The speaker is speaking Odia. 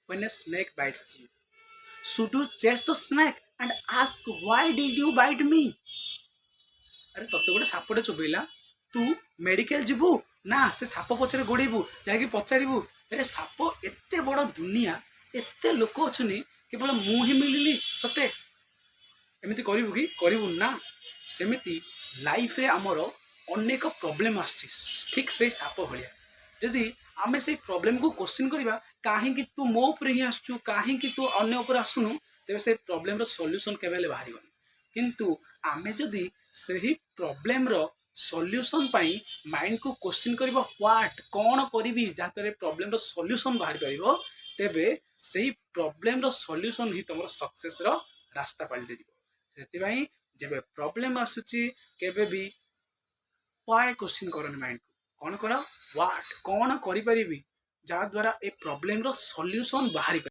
when a snake bites you? Should you chase the snake and ask, why did you bite me? ଆରେ ତତେ ଗୋଟେ ସାପଟେ ଚୋବେଇଲା, ତୁ ମେଡିକାଲ ଯିବୁ ନା ସେ ସାପ ପଛରେ ଗୋଡେଇବୁ ଯାଇକି ପଚାରିବୁ ଆରେ ସାପ ଏତେ ବଡ ଦୁନିଆ, ଏତେ ଲୋକ ଅଛନ୍ତି, କେବଳ ମୁଁ ହିଁ ମିଳିଲି ତତେ? ଏମିତି କରିବୁ କି? କରିବୁ ନା। ସେମିତି ଲାଇଫରେ ଆମର ଅନେକ ପ୍ରୋବ୍ଲେମ ଆସିଛି, ଠିକ୍ ସେଇ ସାପ ଭଳିଆ। ଯଦି ଆମେ ସେଇ ପ୍ରୋବ୍ଲେମକୁ କ୍ୱେଶ୍ଚିନ୍ କରିବା, କାହିଁକି ତୁ ମୋ ଉପରେ ହିଁ ଆସୁଛୁ, କାହିଁକି ତୁ ଅନ୍ୟ ଉପରେ ଆସୁନୁ, ତେବେ ସେଇ ପ୍ରୋବ୍ଲେମର ସଲ୍ୟୁସନ୍ କେବେ ହେଲେ ବାହାରିବନି। କିନ୍ତୁ ଆମେ ଯଦି ସେହି ପ୍ରୋବ୍ଲେମର ସଲ୍ୟୁସନ୍ ପାଇଁ ମାଇଣ୍ଡକୁ କ୍ୱେଶ୍ଚିନ୍ କରିବା, ହ୍ୱାଟ୍, କ'ଣ କରିବି ଯାହାଦ୍ୱାରା ପ୍ରୋବ୍ଲେମର ସଲ୍ୟୁସନ୍ ବାହାରି ପାରିବ, ତେବେ ସେହି ପ୍ରୋବ୍ଲେମର ସଲ୍ୟୁସନ୍ ହିଁ ତୁମର ସକ୍ସେସର ରାସ୍ତା ପାଲଟିଯିବ। ସେଥିପାଇଁ ଯେବେ ପ୍ରୋବ୍ଲେମ ଆସୁଛି କେବେ ବି ହ୍ୱାଏ କ୍ୱେଶ୍ଚିନ୍ କରନି ମାଇଣ୍ଡକୁ, କ'ଣ କର, ହ୍ୱାଟ୍, କ'ଣ କରିପାରିବି ଯାହାଦ୍ୱାରା ଏ ପ୍ରୋବ୍ଲେମର ସଲ୍ୟୁସନ୍ ବାହାରି ପାରିବ।